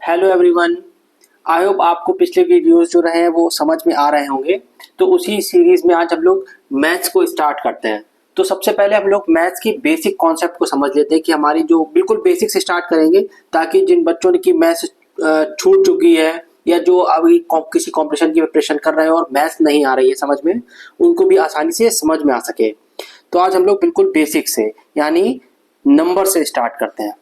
Hello everyone. I hope आपको पिछले videos जो रहे हैं वो समझ में आ रहे होंगे। तो उसी सीरीज में आज हम लोग मैथ्स को स्टार्ट करते हैं। तो सबसे पहले हम लोग मैथ्स की बेसिक कॉन्सेप्ट को समझ लेते हैं कि हमारी जो बिल्कुल बेसिक से स्टार्ट करेंगे, ताकि जिन बच्चों की मैथ्स छूट चुकी है या जो अभी किसी कॉम्पिटिशन की प्रिपरेशन कर रहे हैं और मैथ्स नहीं आ रही है समझ में, उनको भी आसानी से समझ में आ सके। तो आज हम लोग बिल्कुल बेसिक से यानी नंबर से स्टार्ट करते हैं।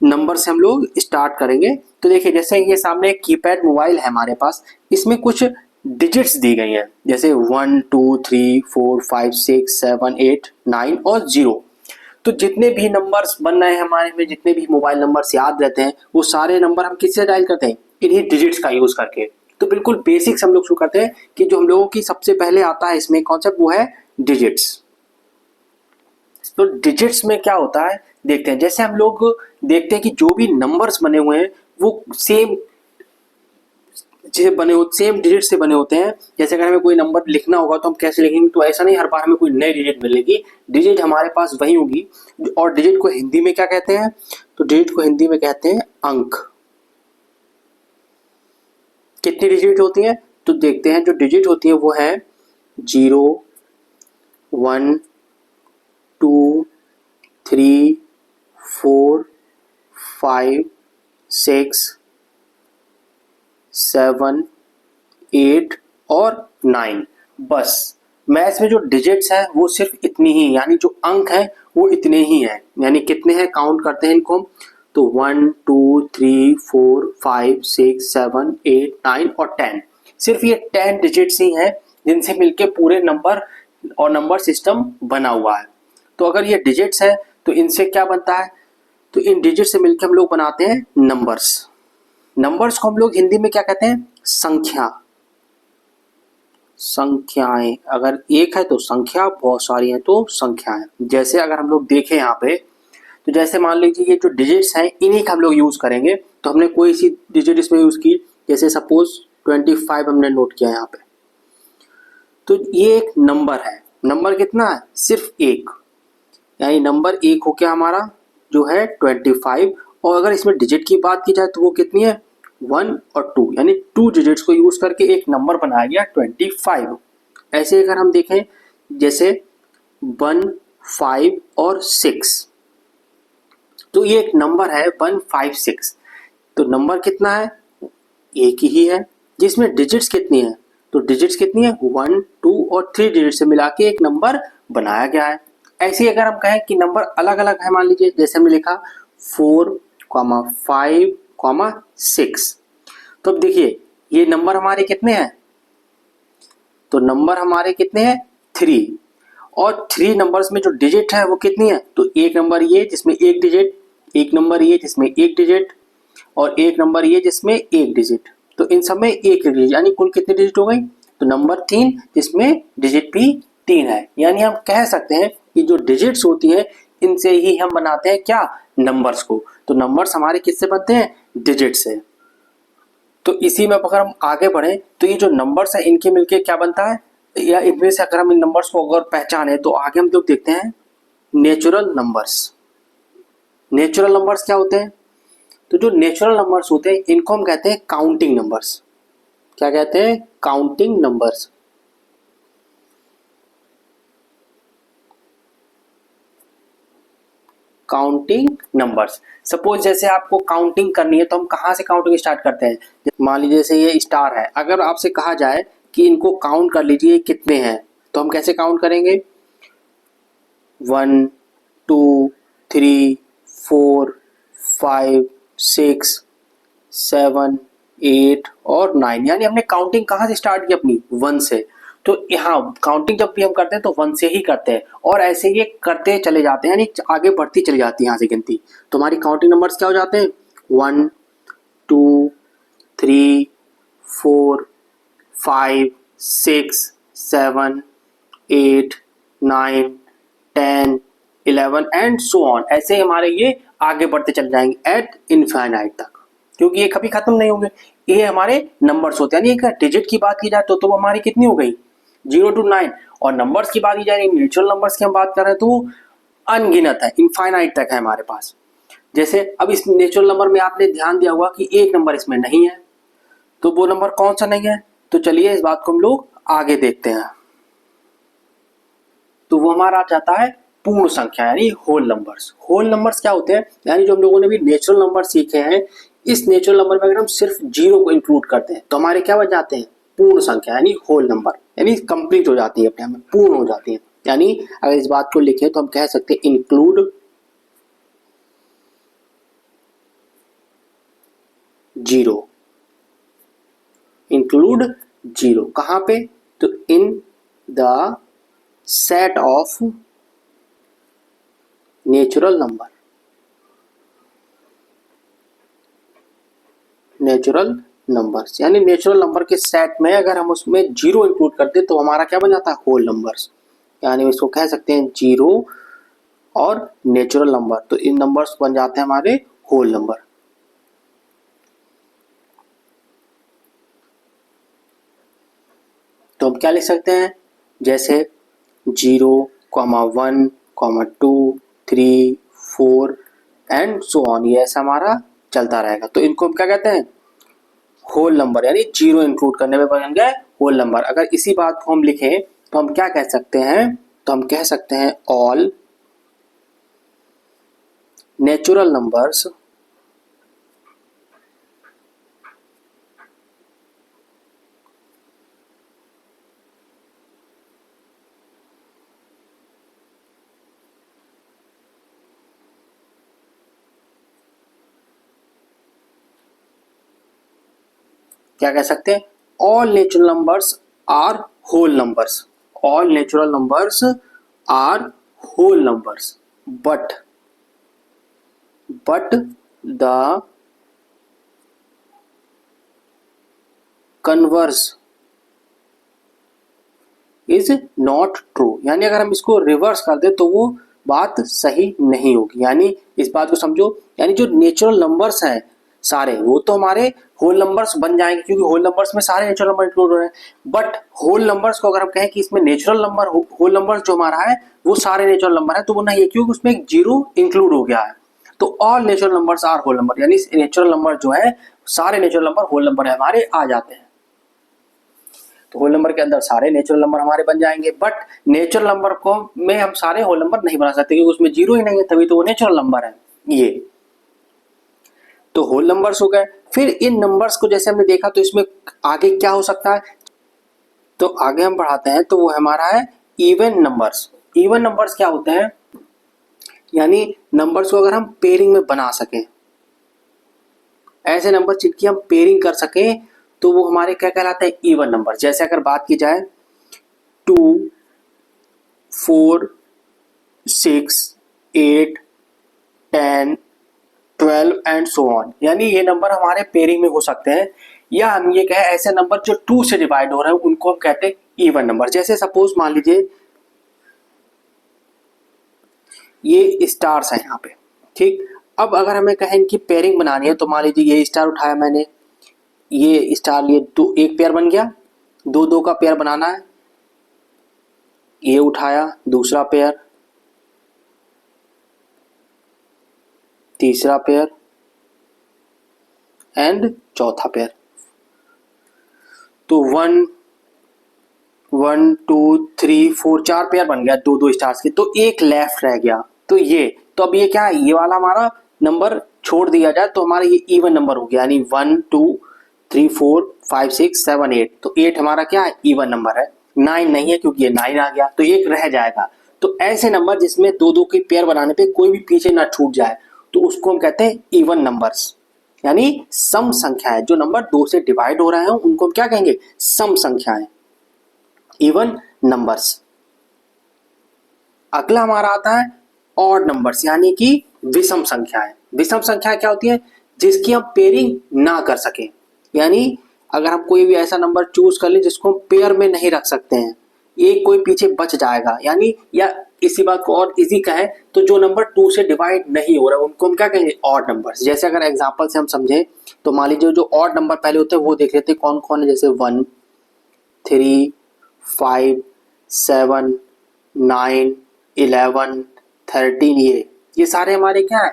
नंबर से हम लोग स्टार्ट करेंगे। तो देखिए, जैसे ये सामने एक कीपैड मोबाइल है हमारे पास, इसमें कुछ डिजिट्स दी गई हैं, जैसे 1 2 3 4 5 6 7 8 9 और 0। तो जितने भी नंबर्स बन रहे हैं हमारे में, जितने भी मोबाइल नंबर्स याद रहते हैं, वो सारे नंबर हम किससे डायल करते हैं? इन्हीं डिजिट्स का यूज करके। तो बिल्कुल बेसिक्स हम लोग शुरू करते हैं कि जो हम लोगों की सबसे पहले आता है इसमें कॉन्सेप्ट, वो है डिजिट्स। तो डिजिट्स में क्या होता है देखते हैं। जैसे हम लोग देखते हैं कि जो भी नंबर्स बने हुए हैं वो सेम सेम डिजिट से बने होते हैं। जैसे अगर हमें कोई नंबर लिखना होगा तो हम कैसे लिखेंगे? तो ऐसा नहीं हर बार हमें कोई नई डिजिट मिलेगी, डिजिट हमारे पास वही होगी। और डिजिट को हिंदी में क्या कहते हैं? तो डिजिट को हिंदी में कहते हैं अंक। कितनी डिजिट होती है? तो देखते हैं, जो डिजिट होती है वो है 0 1 2 3 4 5 6 7 8 और 9। बस मैथ्स में जो डिजिट्स है वो सिर्फ इतनी ही, यानी जो अंक है वो इतने ही हैं। यानी कितने हैं काउंट करते हैं इनको हम, तो 1 2 3 4 5 6 7 8 9 और 10। सिर्फ ये 10 डिजिट्स ही हैं जिनसे मिलके पूरे नंबर और नंबर सिस्टम बना हुआ है। तो अगर ये डिजिट्स है तो इनसे क्या बनता है? तो इन डिजिट से मिलकर हम लोग बनाते हैं नंबर्स। नंबर्स को हम लोग हिंदी में क्या कहते हैं? संख्या। संख्याएं, अगर एक है तो संख्या, बहुत सारी हैं तो संख्याएं। जैसे अगर हम लोग देखें यहाँ पे, तो जैसे मान लीजिए ये जो डिजिट्स हैं इन्हीं का हम लोग यूज करेंगे। तो हमने कोई सी डिजिट इसमें यूज की, जैसे सपोज 25 हमने नोट किया यहाँ पे। तो ये एक नंबर है। नंबर कितना है? सिर्फ एक, यानी नंबर एक हो गया हमारा जो है 25। और अगर इसमें डिजिट की बात की जाए तो वो कितनी है? 1 और 2, यानी 2 डिजिट्स को यूज करके एक नंबर बनाया गया 25। ऐसे अगर हम देखें, जैसे 1 5 और 6, तो ये एक नंबर है 156। तो नंबर कितना है? एक ही है। जिसमें डिजिट्स कितनी है? तो डिजिट्स कितनी है? 1 2 और 3 डिजिट से मिला के एक नंबर बनाया गया है। ऐसे ही अगर हम कहें कि नंबर अलग अलग है, मान लीजिए जैसे हमने लिखा 4 5 6। तो अब देखिए ये नंबर हमारे कितने हैं? तो नंबर हमारे कितने हैं? 3। और 3 नंबर्स में जो डिजिट है वो कितनी है? तो एक नंबर ये जिसमें एक डिजिट, एक नंबर ये जिसमें एक डिजिट, और एक नंबर ये जिसमें एक डिजिट। तो इन सब में एक डिजिट, यानी कुल कितनी डिजिट हो गई? तो नंबर 3 जिसमें डिजिट भी 3 है। यानी हम कह सकते हैं कि जो डिजिट्स होती हैं इनसे ही हम बनाते हैं क्या? नंबर्स को। तो नंबर्स हमारे किससे बनते हैं? डिजिट से। तो इसी में अगर हम आगे बढ़े तो ये जो नंबर्स है इनके मिलके क्या बनता है, या इनमें से अगर हम इन नंबर्स को अगर पहचाने तो आगे हम लोग देखते हैं नेचुरल नंबर्स। नेचुरल नंबर्स क्या होते हैं? तो जो नेचुरल नंबर्स होते हैं इनको हम कहते हैं काउंटिंग नंबर्स। क्या कहते हैं? Counting numbers. Counting numbers. Suppose जैसे आपको काउंटिंग करनी है तो हम कहाँ से काउंटिंग स्टार्ट करते हैं? मान लीजिए जैसे ये स्टार है, अगर आपसे कहा जाए कि इनको काउंट कर लीजिए कितने हैं, तो हम कैसे काउंट करेंगे? 1 2 3 4 5 6 7 8 और 9। यानी हमने काउंटिंग कहाँ से स्टार्ट की? अपनी 1 से। तो यहाँ काउंटिंग जब भी हम करते हैं तो 1 से ही करते हैं, और ऐसे ये करते चले जाते हैं, यानी आगे बढ़ती चली जाती है यहाँ से गिनती। तो हमारी काउंटिंग नंबर्स क्या हो जाते हैं? 1 2 3 4 5 6 7 8 9 10 11 एंड सो ऑन। ऐसे हमारे ये आगे बढ़ते चले जाएंगे एट इनफाइनाइट तक, क्योंकि ये कभी खत्म नहीं होंगे। ये हमारे नंबर्स होते हैं। यानी एक डिजिट की बात की जाए तो हमारी कितनी हो गई? 0 to 9। और नंबर्स की बात की जाए, नेचुरल नंबर्स की हम बात कर रहे हैं तो वो अनगिनत है, इनफाइनाइट तक है हमारे पास। जैसे अब इस नेचुरल नंबर में आपने ध्यान दिया होगा कि एक नंबर इसमें नहीं है, तो वो नंबर कौन सा नहीं है? तो चलिए इस बात को हम लोग आगे देखते हैं। तो वो हमारा जाता है पूर्ण संख्या यानी होल नंबर्स। होल नंबर्स क्या होते हैं? यानी जो हम लोगों ने भी नेचुरल नंबर सीखे हैं, इस नेचुरल नंबर में अगर हम सिर्फ जीरो को इंक्लूड करते हैं तो हमारे क्या बन जाते हैं? पूर्ण संख्या यानी होल नंबर, यानी कंप्लीट हो जाती है, अपने आप में पूर्ण हो जाती है। यानी अगर इस बात को लिखें तो हम कह सकते हैं इंक्लूड जीरो। इंक्लूड जीरो कहां पे? तो in the set of natural number. Natural numbers यानी नेचुरल नंबर के सेट में अगर हम उसमें जीरो इंक्लूड करते तो हमारा क्या बन जाता है? Whole numbers. यानी इसको कह सकते हैं जीरो और नेचुरल नंबर, तो इन नंबर्स बन जाते हैं हमारे होल नंबर। तो हम क्या लिख सकते हैं? जैसे 0, 1, 2, 3, 4 एंड सो ऑन, ये ऐसा हमारा चलता रहेगा। तो इनको हम क्या कहते हैं? होल नंबर, यानी जीरो इंक्लूड करने में बन गए होल नंबर। अगर इसी बात को हम लिखें तो हम क्या कह सकते हैं? तो हम कह सकते हैं ऑल नेचुरल नंबर्स क्या कह सकते हैं? All natural numbers are whole numbers. All natural numbers are whole numbers, but the converse is not true. यानी अगर हम इसको रिवर्स कर दे तो वो बात सही नहीं होगी। यानी इस बात को समझो, यानी जो नेचुरल नंबर्स हैं सारे, वो तो हमारे होल नंबर्स बन जाएंगे क्योंकि होल नंबर्स में सारे नेचुरल नंबर इंक्लूड हो रहे हैं। बट होल नंबर्स को अगर हम कहें कि इसमें नेचुरल नंबर होल नंबर्स जो हमारा है वो सारे नेचुरल नंबर है, तो वो नहीं है क्योंकि उसमें एक जीरो इंक्लूड हो गया है। तो all natural numbers are whole number, यानी नेचुरल नंबर जो है सारे नेचुरल नंबर होल नंबर है हमारे आ जाते हैं। तो होल नंबर के अंदर सारे नेचुरल नंबर हमारे बन जाएंगे, बट नेचुरल नंबर को में हम सारे होल नंबर नहीं बना सकते क्योंकि उसमें जीरो ही नहीं है, तभी तो वो नेचुरल नंबर है। ये तो होल नंबर्स हो गए। फिर इन नंबर्स को जैसे हमने देखा तो इसमें आगे क्या हो सकता है? तो आगे हम बढ़ाते हैं तो वो हमारा है इवन नंबर्स। इवन नंबर्स क्या होते हैं? यानी नंबर्स को अगर हम पेयरिंग में बना सकें, ऐसे नंबर जिनकी हम पेयरिंग कर सकें, तो वो हमारे क्या कहलाते हैं? Even number. जैसे अगर बात की जाए 2, 4, 6, 8, 10, 12 एंड सो ऑन, यानी ये नंबर हमारे पेयरिंग में हो सकते हैं। या हम ये कहें ऐसे नंबर जो 2 से डिवाइड हो रहे हैं उनको हम कहते हैं इवन नंबर। जैसे सपोज मान लीजिए ये स्टार्स हैं यहाँ पे, ठीक। अब अगर हमें कहें इनकी पेयरिंग बनानी है तो मान लीजिए ये स्टार उठाया मैंने, ये स्टार लिए, दो एक पेयर बन गया, दो दो का पेयर बनाना है। ये उठाया दूसरा पेयर, तीसरा पेयर एंड चौथा पेयर। तो 1, 1, 2, 3, 4 चार पेयर बन गया दो दो स्टार्स के, तो एक लेफ्ट रह गया। तो ये तो अब ये क्या है? ये वाला हमारा नंबर छोड़ दिया जाए तो हमारा ये इवन नंबर हो गया, यानी 1, 2, 3, 4, 5, 6, 7, 8। तो 8 हमारा क्या है? इवन नंबर है। 9 नहीं है क्योंकि ये 9 आ गया, तो एक रह जाएगा। तो ऐसे नंबर जिसमें दो दो की पेयर बनाने पे कोई भी पीछे ना छूट जाए, तो उसको हम कहते हैं इवन नंबर्स, यानी सम संख्याएं। जो नंबर दो से डिवाइड हो रहे हैं उनको हम क्या कहेंगे? सम संख्याएं, इवन नंबर्स। अगला हमारा आता है ऑड नंबर्स, यानी कि विषम संख्याएं। विषम संख्याएं क्या होती है? जिसकी हम पेयरिंग ना कर सके, यानी अगर हम कोई भी ऐसा नंबर चूज कर ले जिसको हम पेयर में नहीं रख सकते हैं, एक कोई पीछे बच जाएगा, यानी या इसी बात को और इजी कहें तो जो नंबर 2 से डिवाइड नहीं हो रहा है उनको हम क्या कहेंगे? Odd numbers. जैसे अगर एग्जांपल से हम समझें तो मान लीजिए जो ऑड नंबर पहले होते हैं वो देख लेते हैं कौन कौन है। जैसे 1, 3, 5, 7, 9, 11, 13, ये सारे हमारे क्या है?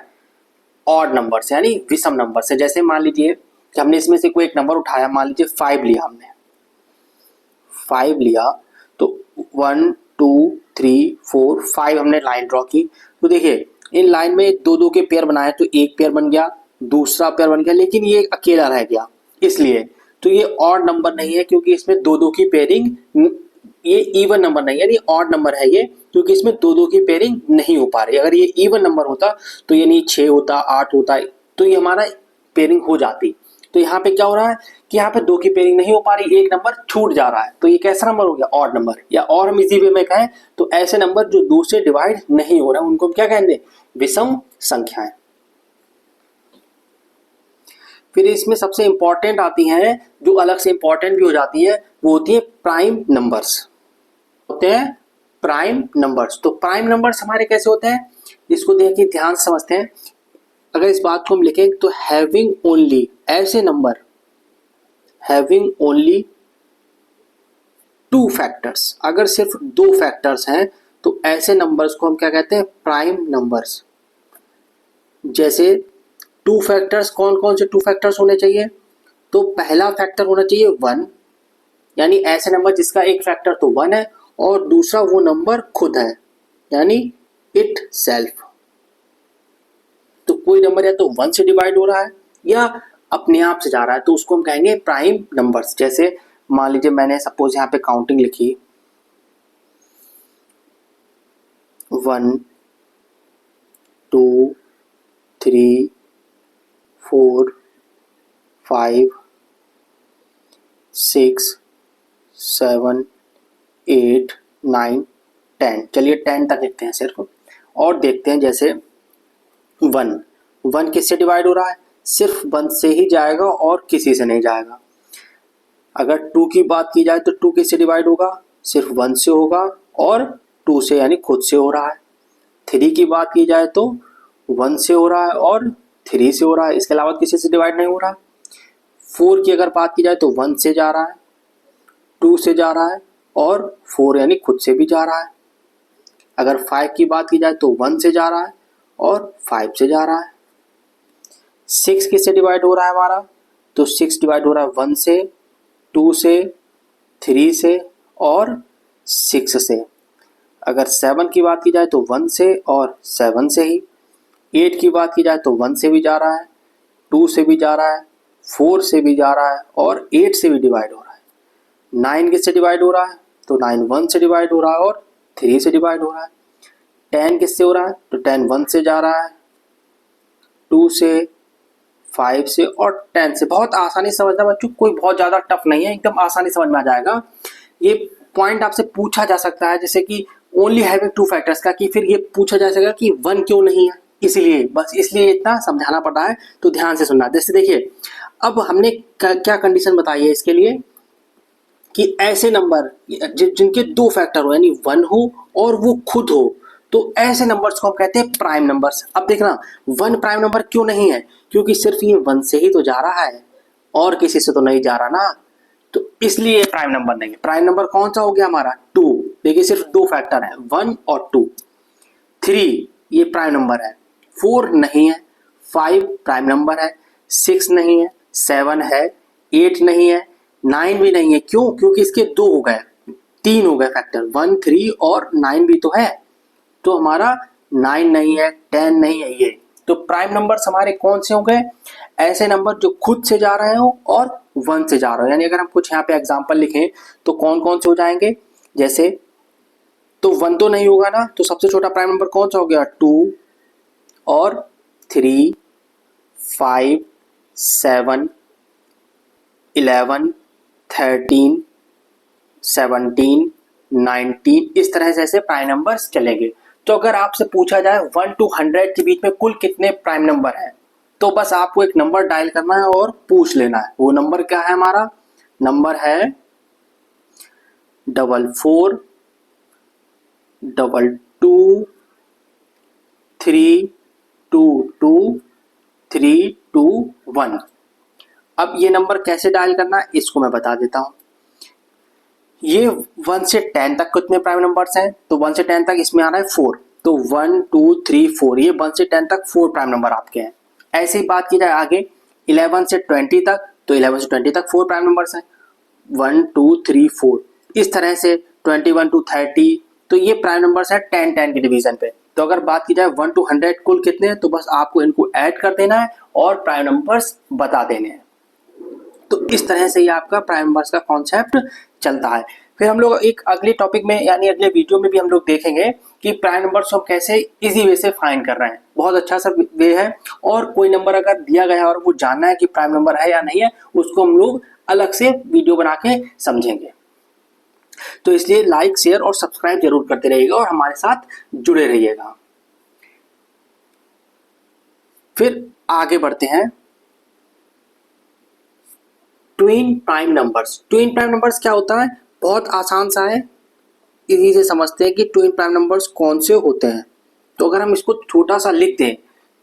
ऑड नंबर से यानी विषम नंबर से। जैसे मान लीजिए कि हमने इसमें से कोई एक नंबर उठाया, मान लीजिए 5 लिया, हमने 5 लिया तो 1 2 3 4 5 हमने लाइन ड्रॉ की। तो देखिए इन लाइन में दो दो के पेयर बनाए तो एक पेयर बन गया, दूसरा पेयर बन गया, लेकिन ये अकेला रह गया, इसलिए तो ये ऑड नंबर नहीं है क्योंकि इसमें दो दो की पेयरिंग, ये इवन नंबर नहीं है यानी ऑड नंबर है ये, क्योंकि इसमें दो दो की पेयरिंग नहीं हो पा रही। अगर ये इवन नंबर होता तो यानी 6 होता, 8 होता, तो ये हमारा पेयरिंग हो जाती। तो यहाँ पे क्या हो रहा है कि यहाँ पे दो की पेयरिंग नहीं हो पा रही, एक नंबर छूट जा रहा है, तो ये कैसा नंबर हो गया, ऑड नंबर। या और हम इसी वे में कहें तो ऐसे नंबर जो दो से डिवाइड नहीं हो रहे हैं उनको हम क्या कहेंगे, विषम संख्याएं। फिर इसमें सबसे इंपॉर्टेंट आती हैं, जो अलग से इंपॉर्टेंट भी हो जाती है, वो होती है प्राइम नंबर्स, होते हैं प्राइम नंबर्स। तो प्राइम नंबर्स हमारे कैसे होते हैं, इसको देखिए ध्यान से समझते हैं। अगर इस बात को हम लिखें तो हैविंग ओनली, ऐसे नंबर हैविंग ओनली 2 फैक्टर्स, अगर सिर्फ 2 फैक्टर्स हैं तो ऐसे नंबर्स को हम क्या कहते हैं, प्राइम नंबर्स। जैसे 2 फैक्टर्स, कौन कौन से 2 फैक्टर्स होने चाहिए, तो पहला फैक्टर होना चाहिए 1, यानी ऐसे नंबर जिसका एक फैक्टर तो 1 है और दूसरा वो नंबर खुद है, यानी इट सेल्फ। तो कोई नंबर या तो 1 से डिवाइड हो रहा है या अपने आप से जा रहा है, तो उसको हम कहेंगे प्राइम नंबर्स। जैसे मान लीजिए मैंने सपोज यहाँ पे काउंटिंग लिखी 1 2 3 4 5 6 7 8 9 10, चलिए 10 तक लिखते हैं सिर्फ, और देखते हैं। जैसे 1 किससे डिवाइड हो रहा है, सिर्फ 1 से ही जाएगा और किसी से नहीं जाएगा। अगर 2 की बात की जाए तो 2 किससे डिवाइड होगा, सिर्फ 1 से होगा और 2 से यानी खुद से हो रहा है। 3 की बात की जाए तो 1 से हो रहा है और 3 से हो रहा है, इसके अलावा किसी से डिवाइड नहीं हो रहा। 4 की अगर बात की जाए तो 1 से जा रहा है, 2 से जा रहा है और 4 यानी खुद से भी जा रहा है। अगर 5 की बात की जाए तो 1 से जा रहा है और 5 से जा रहा है। 6 किससे डिवाइड हो रहा है हमारा, तो 6 डिवाइड हो रहा है 1 से, 2 से, 3 से और 6 से। अगर 7 की बात की जाए तो 1 से और 7 से ही। 8 की बात की जाए तो 1 से भी जा रहा है, 2 से भी जा रहा है, 4 से भी जा रहा है और 8 से भी डिवाइड हो रहा है। 9 किससे डिवाइड हो रहा है, तो 9 1 से डिवाइड हो रहा है और 3 से डिवाइड हो रहा है। 10 किससे हो रहा है, तो 10 1 से जा रहा है, 2 से, 5 से और 10 से। बहुत आसानी से समझना बच्चों, कोई बहुत ज़्यादा टफ नहीं है, एकदम आसानी समझ में आ जाएगा। ये पॉइंट आपसे पूछा जा सकता है, जैसे कि ओनली हैविंग 2 फैक्टर्स का, कि फिर ये पूछा जा सकेगा कि 1 क्यों नहीं है, इसलिए बस इसलिए इतना समझाना पड़ रहा है, तो ध्यान से सुनना। जैसे देखिए अब हमने क्या कंडीशन बताई है इसके लिए, कि ऐसे नंबर जिनके 2 फैक्टर हो यानी 1 हो और वो खुद हो, तो ऐसे नंबर्स को हम कहते हैं प्राइम नंबर्स। अब देखना 1 प्राइम नंबर क्यों नहीं है, क्योंकि सिर्फ ये 1 से ही तो जा रहा है और किसी से तो नहीं जा रहा ना, तो इसलिए प्राइम नंबर नहीं है। प्राइम नंबर कौन सा हो गया हमारा, 2। देखिए सिर्फ 2 फैक्टर है, 1 और 2। 3 ये प्राइम नंबर है, 4 नहीं है, 5 प्राइम नंबर है, 6 नहीं है, 7 है, 8 नहीं है, 9 भी नहीं है। क्यों, क्योंकि इसके 2 हो गए, 3 हो गए फैक्टर, 1 3 और 9 भी तो है, तो हमारा 9 नहीं है, 10 नहीं है ये। तो प्राइम नंबर्स हमारे कौन से हो गए, ऐसे नंबर जो खुद से जा रहे हो और 1 से जा रहे हो। यानी अगर हम कुछ यहाँ पे एग्जांपल लिखें तो कौन कौन से हो जाएंगे, जैसे तो 1 तो नहीं होगा ना, तो सबसे छोटा प्राइम नंबर कौन सा हो गया, 2 और 3 5 7 11 13 17 19, इस तरह से ऐसे प्राइम नंबर्स चलेंगे। तो अगर आपसे पूछा जाए 1 to 100 के बीच में कुल कितने प्राइम नंबर हैं, तो बस आपको एक नंबर डायल करना है और पूछ लेना है। वो नंबर क्या है हमारा, नंबर है 44 22 322 321। अब ये नंबर कैसे डायल करना है इसको मैं बता देता हूं। ये 1 से 10 तक कितने प्राइम नंबर्स हैं, तो 1 से 10 तक इसमें आ रहा है 4, तो 1 2 3 4, ये 1 से 10 तक 4 प्राइम नंबर आपके हैं। ऐसे ही बात की जाए आगे 11 से 20 तक, तो 11 से 20 तक 4 प्राइम नंबर्स हैं, 1 2 3 4। इस तरह से 21 टू 30, तो ये प्राइम नंबर्स है 10 10 के डिवीजन पे। तो अगर बात की जाए 1 to 100 कुल कितने हैं, तो बस आपको इनको ऐड कर देना है और प्राइम नंबर्स बता देने हैं। तो इस तरह से ये आपका प्राइम नंबर्स का कॉन्सेप्ट चलता है। फिर हम लोग एक अगले टॉपिक में यानी अगले वीडियो में भी हम लोग देखेंगे कि प्राइम नंबर्स हम कैसे इजी वे से फाइंड कर रहे हैं। बहुत अच्छा सा वे है, और कोई नंबर अगर दिया गया है और वो जानना है कि प्राइम नंबर है या नहीं है, उसको हम लोग अलग से वीडियो बना के समझेंगे। तो इसलिए लाइक शेयर और सब्सक्राइब जरूर करते रहिएगा और हमारे साथ जुड़े रहिएगा। फिर आगे बढ़ते हैं, twin prime numbers. Twin prime numbers क्या होता है, बहुत आसान सा है, इजी से समझते हैं कि ट्विन प्राइम नंबर्स कौन से होते हैं। तो अगर हम इसको छोटा सा लिख दें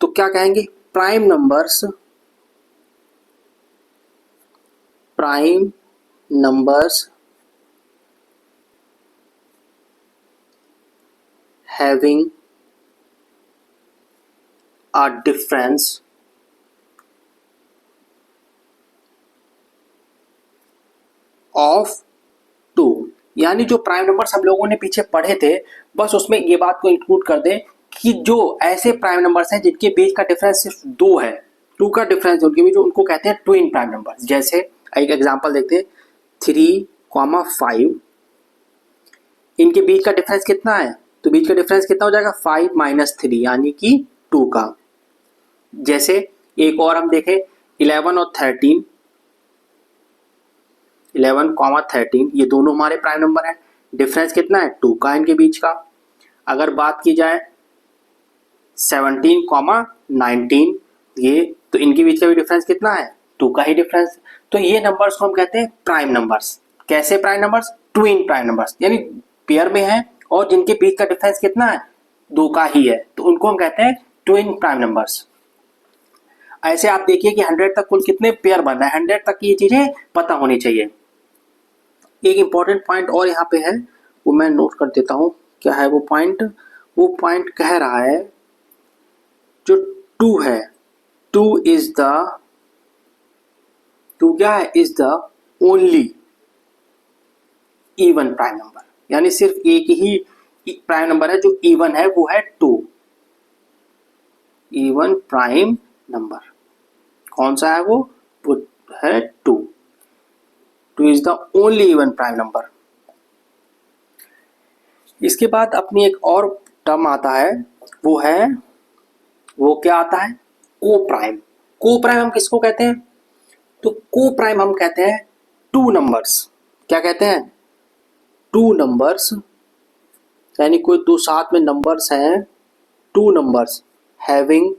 तो क्या कहेंगे, prime numbers having a difference of 2। यानी जो प्राइम नंबर्स हम लोगों ने पीछे पढ़े थे, बस उसमें ये बात को इंक्लूड कर दें कि जो ऐसे प्राइम नंबर्स हैं जिनके बीच का डिफरेंस सिर्फ 2 है, 2 का डिफरेंस उनके बीच, उनको कहते हैं ट्विन प्राइम नंबर्स। जैसे एक एग्जांपल देखते हैं, 3, 5, इनके बीच का डिफरेंस कितना है, तो बीच का डिफरेंस कितना हो जाएगा, 5 - 3 यानी कि 2 का। जैसे एक और हम देखें, 11 और 13, 11, 13 ये दोनों हमारे प्राइम नंबर हैं, डिफरेंस कितना है, 2 का इनके बीच का। अगर बात की जाए 17, 19 ये, तो इनके बीच का भी डिफरेंस कितना है, 2 का ही डिफरेंस। तो ये नंबर्स को हम कहते हैं प्राइम नंबर्स। कैसे prime numbers, twin prime numbers, यानी पेयर में है और जिनके बीच का डिफरेंस कितना है, 2 का ही है, तो उनको हम कहते हैं ट्विन प्राइम नंबर्स। ऐसे आप देखिए कि 100 तक कुल कितने पेयर बन रहे हैं, 100 तक की ये चीजें पता होनी चाहिए। एक इंपॉर्टेंट पॉइंट और यहाँ पे है, वो मैं नोट कर देता हूँ, क्या है वो पॉइंट, वो पॉइंट कह रहा है जो 2 है, 2 क्या है, is the only even prime number. यानी सिर्फ एक ही प्राइम नंबर है जो इवन है, वो है 2, इवन प्राइम नंबर। कौन सा है वो है 2 is the only even prime number. इसके बाद अपनी एक और टर्म आता है, वो क्या आता है, को प्राइम। को प्राइम हम किसको कहते हैं, तो को प्राइम हम कहते हैं 2 नंबर्स। क्या कहते हैं, 2 नंबर्स, यानी कोई 2 साथ में नंबर्स हैं, 2 नंबर्स हैविंग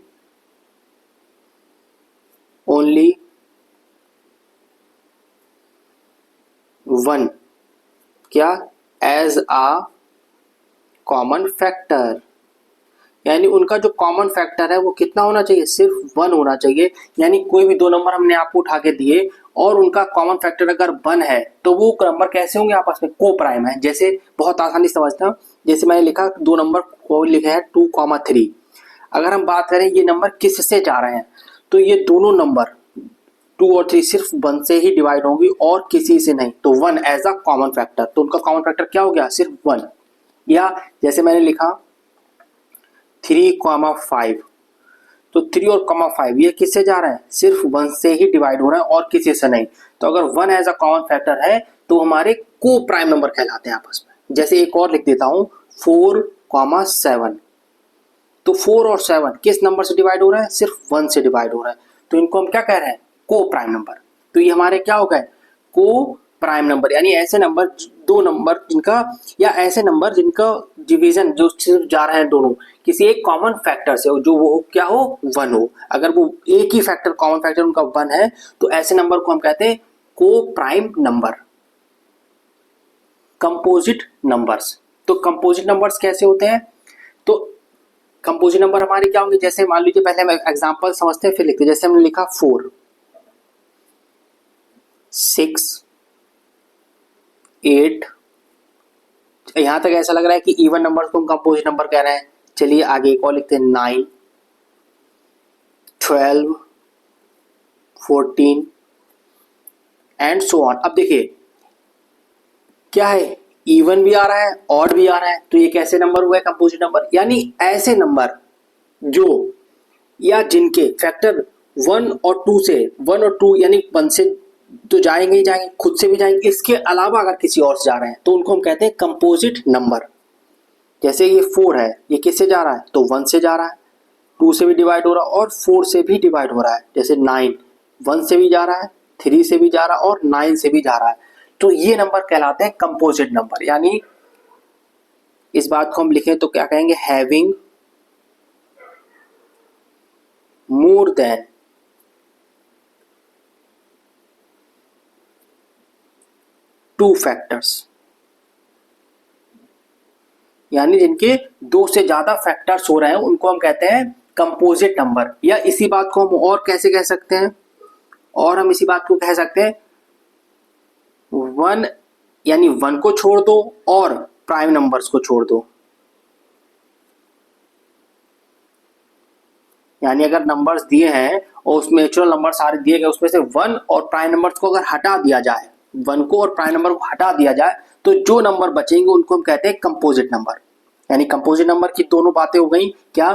ओनली 1 क्या, एज अ कॉमन फैक्टर। यानी उनका जो कॉमन फैक्टर है वो कितना होना चाहिए, सिर्फ 1 होना चाहिए। यानी कोई भी 2 नंबर हमने आपको उठा के दिए और उनका कॉमन फैक्टर अगर 1 है, तो वो नंबर कैसे होंगे आपस में, को प्राइम है। जैसे बहुत आसानी से समझता हूँ, जैसे मैंने लिखा 2 नंबर को लिखा है 2, 3। अगर हम बात करें ये नंबर किससे जा रहे हैं, तो ये दोनों नंबर 2 और 3 सिर्फ 1 से ही डिवाइड होंगी और किसी से नहीं, तो 1 एज अ कॉमन फैक्टर। तो उनका कॉमन फैक्टर क्या हो गया, सिर्फ 1। या जैसे मैंने लिखा 3, 5, तो 3 और 5 ये किससे जा रहे हैं, सिर्फ 1 से ही डिवाइड हो रहे हैं और किसी से नहीं। तो अगर 1 एज अ कॉमन फैक्टर है तो हमारे को प्राइम नंबर कहलाते हैं आपस में। जैसे एक और लिख देता हूं, 4, 7, तो 4 और 7 किस नंबर से डिवाइड हो रहे हैं, सिर्फ 1 से डिवाइड हो रहा है, तो इनको हम क्या कह रहे हैं, को प्राइम नंबर। तो ये हमारे क्या हो गए, को प्राइम नंबर, यानी ऐसे नंबर, 2 नंबर जिनका, या ऐसे नंबर जिनका डिवीजन जो सिर्फ जा रहे हैं दोनों किसी एक कॉमन फैक्टर से, जो वो क्या हो, 1 हो। अगर वो एक ही फैक्टर, कॉमन फैक्टर उनका 1 है, तो ऐसे नंबर को हम कहते हैं को प्राइम नंबर। कंपोजिट नंबर्स, तो कंपोजिट नंबर्स कैसे होते हैं, तो कंपोजिट नंबर हमारे क्या होंगे, जैसे मान लीजिए, पहले हम एग्जांपल समझते हैं फिर लिखते हैं। जैसे हमने लिखा 4, 6, 8, यहां तक ऐसा लग रहा है कि इवन नंबर को हम कंपोजिट नंबर कह रहे हैं। चलिए आगे एक और लिखते हैं, 9, 12, 14 एंड सो ऑन। अब देखिए क्या है, इवन भी आ रहा है, ऑड भी आ रहा है, तो ये कैसे नंबर हुए? Composite number. यानी ऐसे नंबर जो या जिनके फैक्टर 1 और 2 से, 1 और 2 यानी 1 से तो जाएंगे ही जाएंगे, खुद से भी जाएंगे, इसके अलावा अगर किसी और से जा रहे हैं तो उनको हम कहते हैं कंपोजिट नंबर। जैसे ये 4 है, ये किससे जा रहा है? तो 1 से जा रहा है, 2 से भी डिवाइड हो रहा है और 4 से भी डिवाइड हो रहा है। जैसे 9 1 से भी जा रहा है, 3 से भी जा रहा है और 9 से भी जा रहा है, तो ये नंबर कहलाते हैं कंपोजिट नंबर। यानी इस बात को हम लिखें तो क्या कहेंगे? हैविंग मोर देन 2 फैक्टर्स, यानी जिनके 2 से ज्यादा फैक्टर्स हो रहे हैं उनको हम कहते हैं कंपोजिट नंबर। या इसी बात को हम और कैसे कह सकते हैं? और हम इसी बात को कह सकते हैं 1 यानी 1 को छोड़ दो और प्राइम नंबर्स को छोड़ दो। यानी अगर नंबर्स दिए हैं और उसमें नेचुरल नंबर सारे दिए गए, उसमें से 1 और प्राइम नंबर्स को अगर हटा दिया जाए, 1 को और प्राइम नंबर को हटा दिया जाए, तो जो नंबर बचेंगे उनको हम कहते हैं कंपोजिट नंबर। यानी कंपोजिट नंबर की दोनों बातें हो गई, क्या?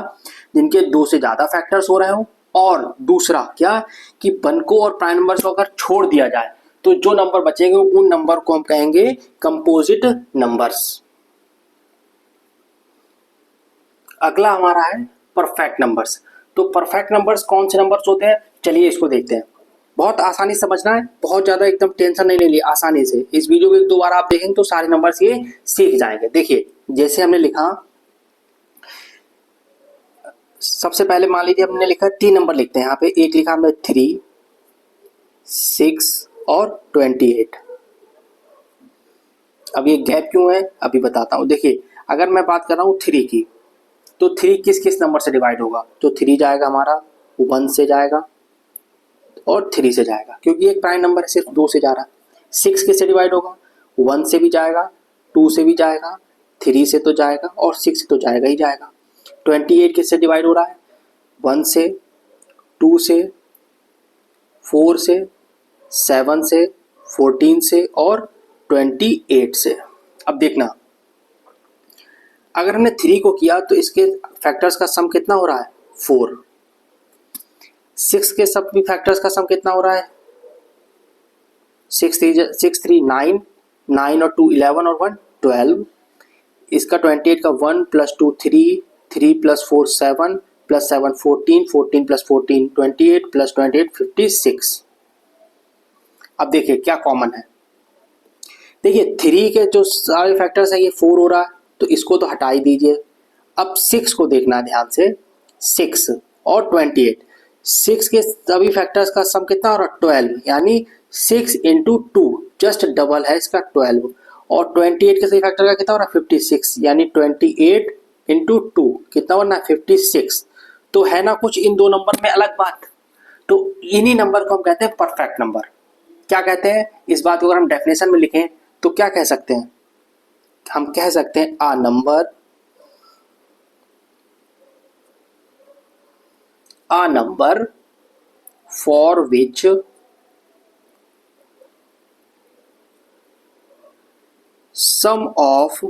जिनके 2 से ज्यादा फैक्टर्स हो रहे हो, और दूसरा क्या कि 1 को और प्राइम नंबर्स को अगर छोड़ दिया जाए तो जो नंबर बचेंगे उन नंबर को हम कहेंगे कंपोजिट नंबर्स। अगला हमारा है परफेक्ट नंबर्स। तो परफेक्ट नंबर्स कौन से नंबर्स होते हैं? चलिए इसको देखते हैं। बहुत आसानी से समझना है, बहुत ज्यादा एकदम टेंशन नहीं लेनी, आसानी से इस वीडियो को 1-2 बार आप देखेंगे तो सारे नंबर्स ये सीख जाएंगे। देखिए जैसे हमने लिखा, सबसे पहले मान लीजिए हमने लिखा 3 नंबर लिखते हैं। यहाँ पे एक लिखा हमने 3, 6 और 28। अब ये गैप क्यों है अभी बताता हूँ। देखिए अगर मैं बात कर रहा हूँ 3 की, तो 3 किस किस नंबर से डिवाइड होगा? तो 3 जाएगा हमारा 1 से जाएगा और 3 से जाएगा, क्योंकि एक प्राइम नंबर है, सिर्फ 2 से जा रहा है। 6 किससे डिवाइड होगा? 1 से भी जाएगा, 2 से भी जाएगा, 3 से तो जाएगा और 6 से तो जाएगा ही जाएगा। 28 किससे डिवाइड हो रहा है? 1 से, 2 से, 4 से, 7 से, 14 से और 28 से। अब देखना, अगर हमने 3 को किया तो इसके फैक्टर्स का सम कितना हो रहा है? 4। 6 के सब भी फैक्टर्स का सम कितना हो रहा है? 6 3 9, 9 और 2 11 और 1 12। इसका 28 का 1 + 2 3, 3 + 4 7, + 7 14, 14 + 14 28, + 28 56। अब देखिए क्या कॉमन है। देखिए 3 के जो सारे फैक्टर्स है ये 4 हो रहा है, तो इसको तो हटा ही दीजिए। अब 6 को देखना है ध्यान से, 6 और 28, 6 के सभी फैक्टर्स का सम कितना हो रहा है? 12। यानी 6 × 2 जस्ट डबल है इसका 12। और 28 के सभी फैक्टर का कितना हो रहा है? 56। यानी 28 × 2 कितना होना है? 56। तो है ना कुछ इन दो नंबर में अलग बात। तो इन्हीं नंबर को हम कहते हैं परफेक्ट नंबर। क्या कहते हैं? इस बात को अगर हम डेफिनेशन में लिखें तो क्या कह सकते हैं? हम कह सकते हैं a number for which sum of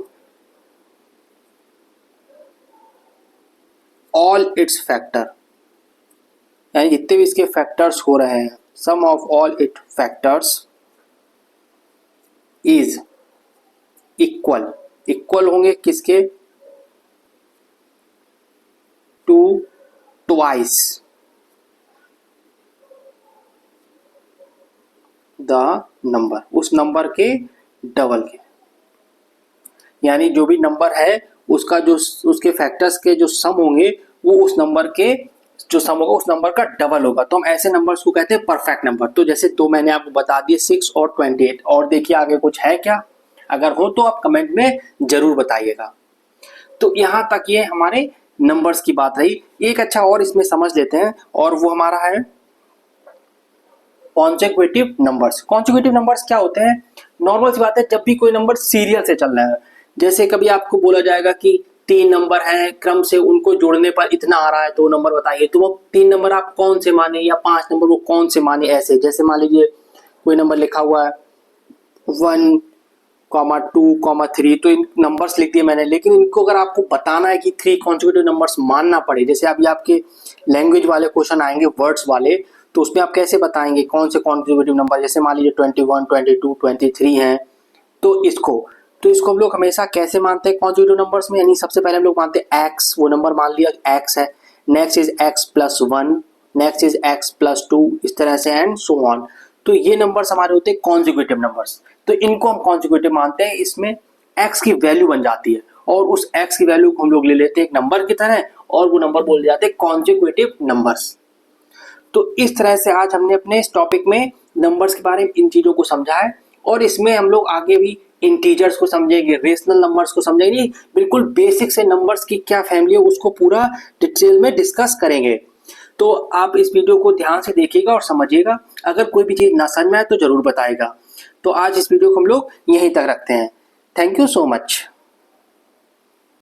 all its factor, यानी जितने भी इसके फैक्टर्स हो रहे हैं, sum of all its factors is equal होंगे किसके? टू ट्वाइस द नंबर, उस नंबर के डबल के। यानी जो भी नंबर है उसका जो उसके फैक्टर्स के जो सम होंगे वो उस नंबर के जो सम होगा उस नंबर का डबल होगा। तो हम ऐसे नंबर्स को कहते हैं परफेक्ट नंबर। तो जैसे तो मैंने आपको बता दिए 6 और 28। और देखिए आगे कुछ है क्या? अगर हो तो आप कमेंट में जरूर बताइएगा। तो यहाँ तक ये हमारे नंबर्स की बात रही। एक अच्छा और इसमें समझ लेते हैं, और वो हमारा है कॉन्सेक्यूटिव नंबर्स। कॉन्सेक्यूटिव नंबर्स क्या होते हैं? नॉर्मल सी बात है, जब भी कोई नंबर सीरियल से चल रहा है, जैसे कभी आपको बोला जाएगा कि 3 नंबर हैं क्रम से, उनको जोड़ने पर इतना आ रहा है तो नंबर बताइए। तो वो 3 नंबर आप कौन से माने या 5 नंबर वो कौन से माने, ऐसे जैसे मान लीजिए कोई नंबर लिखा हुआ है 1, 2, 3, तो इन नंबर्स लिख दिए मैंने, लेकिन इनको अगर आपको बताना है कि 3 कॉन्जिक्यूटिव नंबर्स मानना पड़े, जैसे अभी आपके लैंग्वेज वाले क्वेश्चन आएंगे वर्ड्स वाले, तो उसमें आप कैसे बताएंगे कौन से कॉन्जिक्यूटिव नंबर, जैसे मान लीजिए 21, 22, 23 हैं, तो इसको हम लोग हमेशा कैसे मानते हैं कॉन्जिक्यूटिव नंबर्स में, यानी सबसे पहले हम लोग मानते हैं एक्स, वो नंबर मान लिया एक्स है, next is x+1, next is x+2, इस तरह से एंड सो ऑन। तो ये नंबर्स हमारे होते हैं कॉन्जिक्यूटिव नंबर्स, तो इनको हम कॉन्जिक्यूटिव मानते हैं। इसमें x की वैल्यू बन जाती है और उस x की वैल्यू को हम लोग ले लेते हैं एक नंबर की तरह और वो नंबर बोल जाते हैं कॉन्जिक्यूटिव नंबर्स। तो इस तरह से आज हमने अपने इस टॉपिक में नंबर्स के बारे में इन चीज़ों को समझा है और इसमें हम लोग आगे भी इंटीजर्स को समझेंगे, रेशनल नंबर्स को समझेंगे, बिल्कुल बेसिक से नंबर्स की क्या फैमिली है उसको पूरा डिटेल में डिस्कस करेंगे। तो आप इस वीडियो को ध्यान से देखिएगा और समझिएगा, अगर कोई भी चीज़ ना समझ में आए तो ज़रूर बताएगा। तो आज इस वीडियो को हम लोग यहीं तक रखते हैं। Thank you so much.